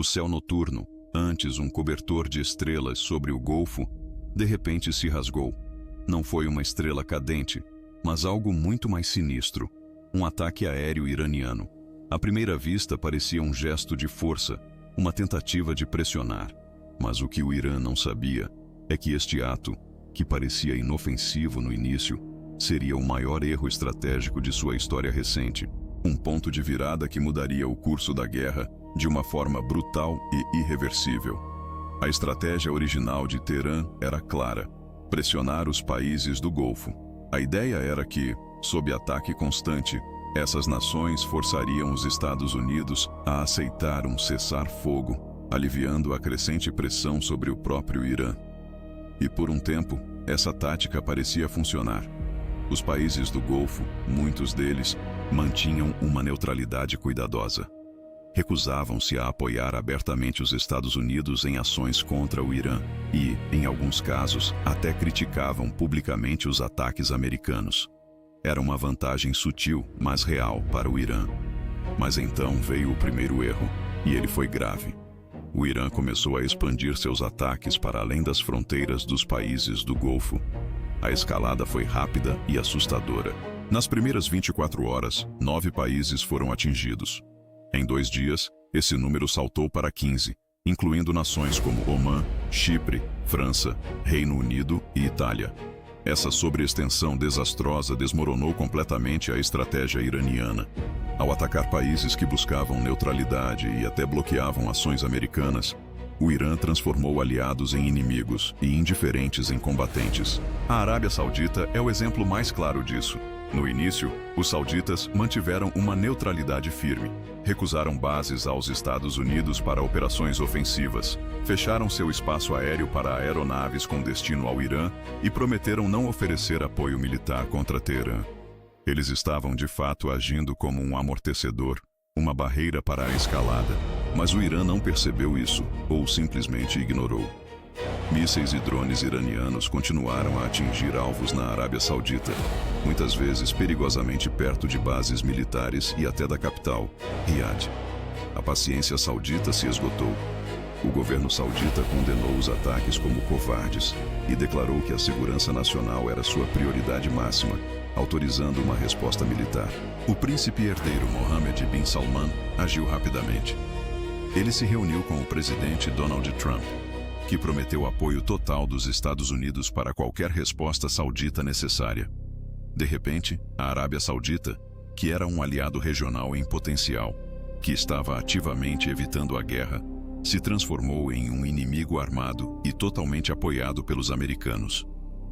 O céu noturno, antes um cobertor de estrelas sobre o Golfo, de repente se rasgou. Não foi uma estrela cadente, mas algo muito mais sinistro. Um ataque aéreo iraniano. À primeira vista parecia um gesto de força, uma tentativa de pressionar. Mas o que o Irã não sabia é que este ato, que parecia inofensivo no início, seria o maior erro estratégico de sua história recente. Um ponto de virada que mudaria o curso da guerra de uma forma brutal e irreversível. A estratégia original de Teherã era clara: pressionar os países do Golfo. A ideia era que, sob ataque constante, essas nações forçariam os Estados Unidos a aceitar um cessar-fogo, aliviando a crescente pressão sobre o próprio Irã. E por um tempo, essa tática parecia funcionar. Os países do Golfo, muitos deles, mantinham uma neutralidade cuidadosa. Recusavam-se a apoiar abertamente os Estados Unidos em ações contra o Irã e, em alguns casos, até criticavam publicamente os ataques americanos. Era uma vantagem sutil, mas real, para o Irã. Mas então veio o primeiro erro, e ele foi grave. O Irã começou a expandir seus ataques para além das fronteiras dos países do Golfo. A escalada foi rápida e assustadora. Nas primeiras 24 horas, 9 países foram atingidos. Em 2 dias, esse número saltou para 15, incluindo nações como Omã, Chipre, França, Reino Unido e Itália. Essa sobreextensão desastrosa desmoronou completamente a estratégia iraniana. Ao atacar países que buscavam neutralidade e até bloqueavam ações americanas, o Irã transformou aliados em inimigos e indiferentes em combatentes. A Arábia Saudita é o exemplo mais claro disso. No início, os sauditas mantiveram uma neutralidade firme. Recusaram bases aos Estados Unidos para operações ofensivas, fecharam seu espaço aéreo para aeronaves com destino ao Irã e prometeram não oferecer apoio militar contra Teherã. Eles estavam de fato agindo como um amortecedor, uma barreira para a escalada, mas o Irã não percebeu isso ou simplesmente ignorou. Mísseis e drones iranianos continuaram a atingir alvos na Arábia Saudita, muitas vezes perigosamente perto de bases militares e até da capital, Riad. A paciência saudita se esgotou. O governo saudita condenou os ataques como covardes e declarou que a segurança nacional era sua prioridade máxima, autorizando uma resposta militar. O príncipe herdeiro Mohammed bin Salman agiu rapidamente. Ele se reuniu com o presidente Donald Trump, que prometeu apoio total dos Estados Unidos para qualquer resposta saudita necessária. De repente, a Arábia Saudita, que era um aliado regional em potencial, que estava ativamente evitando a guerra, se transformou em um inimigo armado e totalmente apoiado pelos americanos.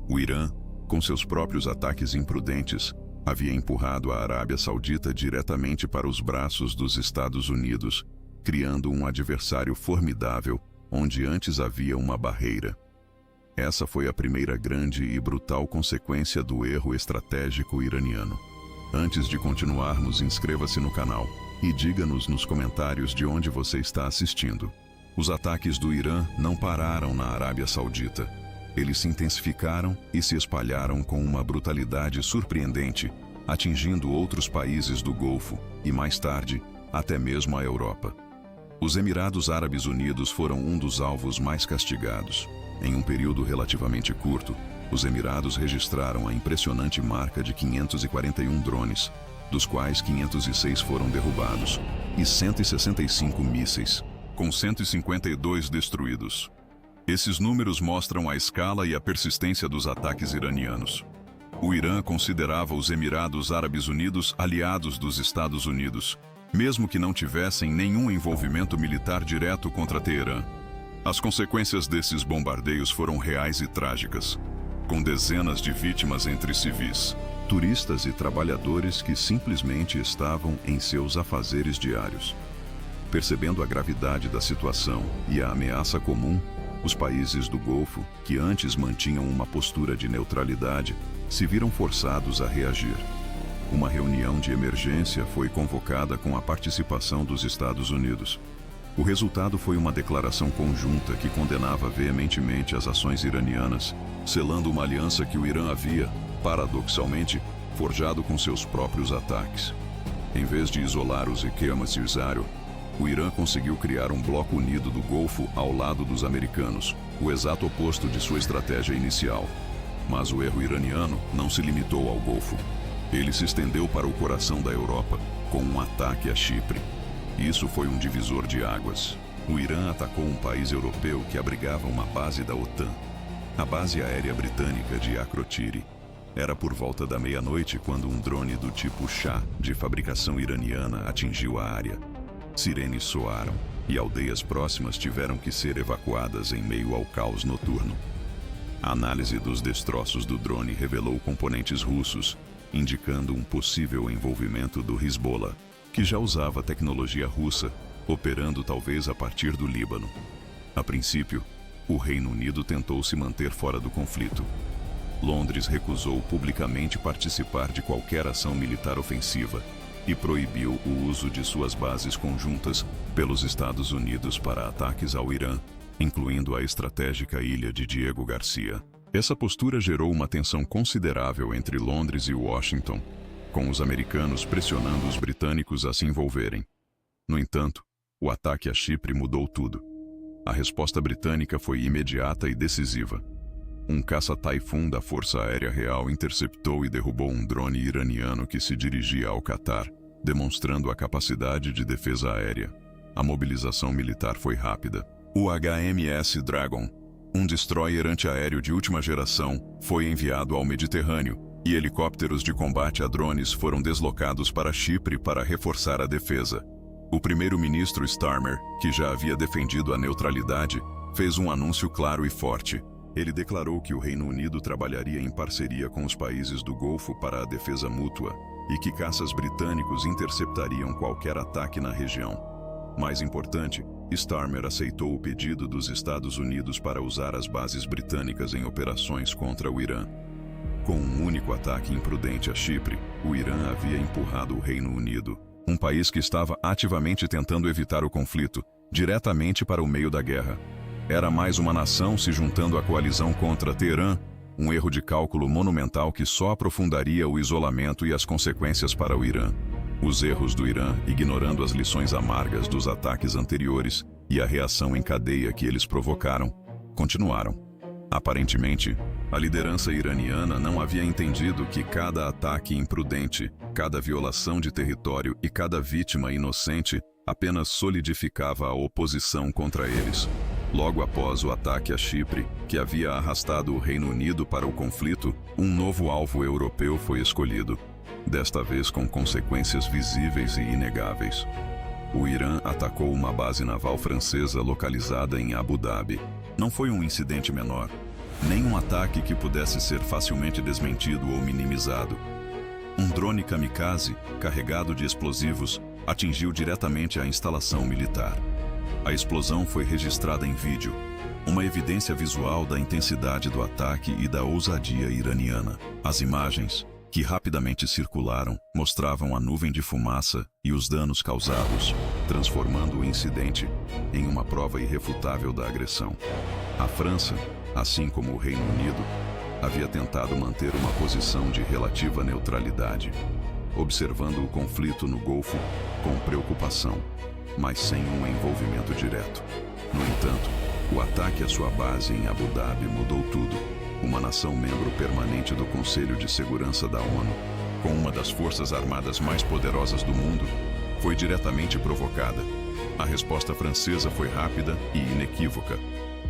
O Irã, com seus próprios ataques imprudentes, havia empurrado a Arábia Saudita diretamente para os braços dos Estados Unidos, criando um adversário formidável onde antes havia uma barreira. Essa foi a primeira grande e brutal consequência do erro estratégico iraniano. Antes de continuarmos, inscreva-se no canal e diga-nos nos comentários de onde você está assistindo. Os ataques do Irã não pararam na Arábia Saudita. Eles se intensificaram e se espalharam com uma brutalidade surpreendente, atingindo outros países do Golfo e, mais tarde, até mesmo a Europa. Os Emirados Árabes Unidos foram um dos alvos mais castigados. Em um período relativamente curto, os Emirados registraram a impressionante marca de 541 drones, dos quais 506 foram derrubados, e 165 mísseis, com 152 destruídos. Esses números mostram a escala e a persistência dos ataques iranianos. O Irã considerava os Emirados Árabes Unidos aliados dos Estados Unidos, mesmo que não tivessem nenhum envolvimento militar direto contra Teherã. As consequências desses bombardeios foram reais e trágicas, com dezenas de vítimas entre civis, turistas e trabalhadores que simplesmente estavam em seus afazeres diários. Percebendo a gravidade da situação e a ameaça comum, os países do Golfo, que antes mantinham uma postura de neutralidade, se viram forçados a reagir. Uma reunião de emergência foi convocada com a participação dos Estados Unidos. O resultado foi uma declaração conjunta que condenava veementemente as ações iranianas, selando uma aliança que o Irã havia, paradoxalmente, forjado com seus próprios ataques. Em vez de isolar os Iqama Sirzario, O Irã conseguiu criar um bloco unido do Golfo ao lado dos americanos, o exato oposto de sua estratégia inicial. Mas o erro iraniano não se limitou ao Golfo. Ele se estendeu para o coração da Europa, com um ataque a Chipre. Isso foi um divisor de águas. O Irã atacou um país europeu que abrigava uma base da OTAN, a base aérea britânica de Akrotiri. Era por volta da meia-noite quando um drone do tipo Shah, de fabricação iraniana, atingiu a área. Sirenes soaram e aldeias próximas tiveram que ser evacuadas em meio ao caos noturno. A análise dos destroços do drone revelou componentes russos, indicando um possível envolvimento do Hezbollah, que já usava tecnologia russa, operando talvez a partir do Líbano. A princípio, o Reino Unido tentou se manter fora do conflito. Londres recusou publicamente participar de qualquer ação militar ofensiva e proibiu o uso de suas bases conjuntas pelos Estados Unidos para ataques ao Irã, incluindo a estratégica ilha de Diego Garcia. Essa postura gerou uma tensão considerável entre Londres e Washington, com os americanos pressionando os britânicos a se envolverem. No entanto, o ataque a Chipre mudou tudo. A resposta britânica foi imediata e decisiva. Um caça-taifun da Força Aérea Real interceptou e derrubou um drone iraniano que se dirigia ao Catar, demonstrando a capacidade de defesa aérea. A mobilização militar foi rápida. O HMS Dragon, um destroyer antiaéreo de última geração, foi enviado ao Mediterrâneo, e helicópteros de combate a drones foram deslocados para Chipre para reforçar a defesa. O primeiro-ministro Starmer, que já havia defendido a neutralidade, fez um anúncio claro e forte. Ele declarou que o Reino Unido trabalharia em parceria com os países do Golfo para a defesa mútua e que caças britânicos interceptariam qualquer ataque na região. Mais importante, Starmer aceitou o pedido dos Estados Unidos para usar as bases britânicas em operações contra o Irã. Com um único ataque imprudente a Chipre, o Irã havia empurrado o Reino Unido, um país que estava ativamente tentando evitar o conflito, diretamente para o meio da guerra. Era mais uma nação se juntando à coalizão contra Teherã, um erro de cálculo monumental que só aprofundaria o isolamento e as consequências para o Irã. Os erros do Irã, ignorando as lições amargas dos ataques anteriores e a reação em cadeia que eles provocaram, continuaram. Aparentemente, a liderança iraniana não havia entendido que cada ataque imprudente, cada violação de território e cada vítima inocente apenas solidificava a oposição contra eles. Logo após o ataque a Chipre, que havia arrastado o Reino Unido para o conflito, um novo alvo europeu foi escolhido, desta vez com consequências visíveis e inegáveis. O Irã atacou uma base naval francesa localizada em Abu Dhabi. Não foi um incidente menor, nem um ataque que pudesse ser facilmente desmentido ou minimizado. Um drone kamikaze, carregado de explosivos, atingiu diretamente a instalação militar. A explosão foi registrada em vídeo, uma evidência visual da intensidade do ataque e da ousadia iraniana. As imagens, que rapidamente circularam, mostravam a nuvem de fumaça e os danos causados, transformando o incidente em uma prova irrefutável da agressão. A França, assim como o Reino Unido, havia tentado manter uma posição de relativa neutralidade, observando o conflito no Golfo com preocupação, mas sem um envolvimento direto. No entanto, o ataque à sua base em Abu Dhabi mudou tudo. Uma nação membro permanente do Conselho de Segurança da ONU, com uma das forças armadas mais poderosas do mundo, foi diretamente provocada. A resposta francesa foi rápida e inequívoca.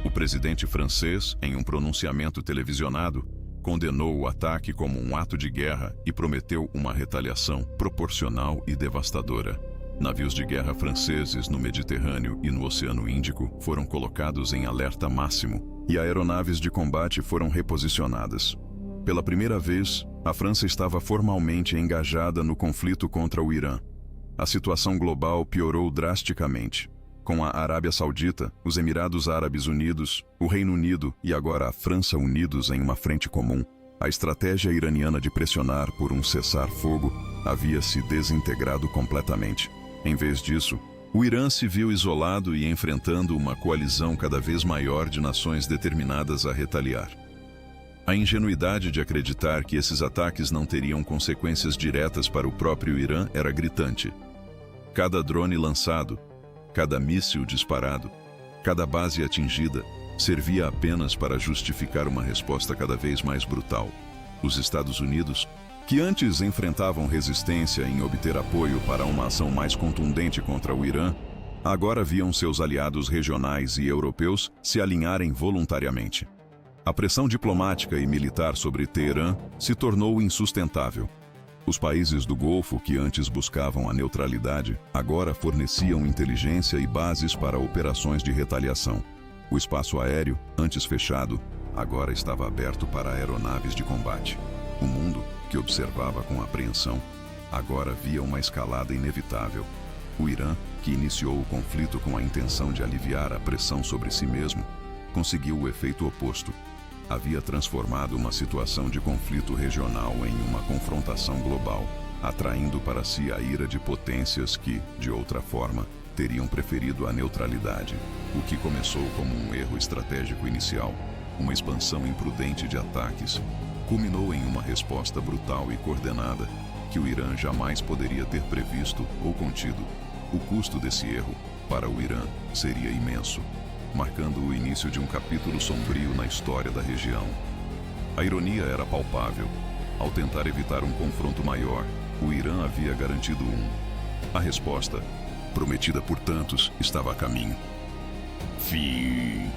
O presidente francês, em um pronunciamento televisionado, condenou o ataque como um ato de guerra e prometeu uma retaliação proporcional e devastadora. Navios de guerra franceses no Mediterrâneo e no Oceano Índico foram colocados em alerta máximo e aeronaves de combate foram reposicionadas. Pela primeira vez, a França estava formalmente engajada no conflito contra o Irã. A situação global piorou drasticamente. Com a Arábia Saudita, os Emirados Árabes Unidos, o Reino Unido e agora a França unidos em uma frente comum, a estratégia iraniana de pressionar por um cessar-fogo havia se desintegrado completamente. Em vez disso, o Irã se viu isolado e enfrentando uma coalizão cada vez maior de nações determinadas a retaliar. A ingenuidade de acreditar que esses ataques não teriam consequências diretas para o próprio Irã era gritante. Cada drone lançado, Cada míssil disparado, cada base atingida, servia apenas para justificar uma resposta cada vez mais brutal. Os Estados Unidos, que antes enfrentavam resistência em obter apoio para uma ação mais contundente contra o Irã, agora viam seus aliados regionais e europeus se alinharem voluntariamente. A pressão diplomática e militar sobre Teherã se tornou insustentável. Os países do Golfo, que antes buscavam a neutralidade, agora forneciam inteligência e bases para operações de retaliação. O espaço aéreo, antes fechado, agora estava aberto para aeronaves de combate. O mundo, que observava com apreensão, agora via uma escalada inevitável. O Irã, que iniciou o conflito com a intenção de aliviar a pressão sobre si mesmo, conseguiu o efeito oposto. Havia transformado uma situação de conflito regional em uma confrontação global, atraindo para si a ira de potências que, de outra forma, teriam preferido a neutralidade. O que começou como um erro estratégico inicial, uma expansão imprudente de ataques, culminou em uma resposta brutal e coordenada que o Irã jamais poderia ter previsto ou contido. O custo desse erro, para o Irã, seria imenso, marcando o início de um capítulo sombrio na história da região. A ironia era palpável. Ao tentar evitar um confronto maior, o Irã havia garantido um. A resposta, prometida por tantos, estava a caminho. Fim.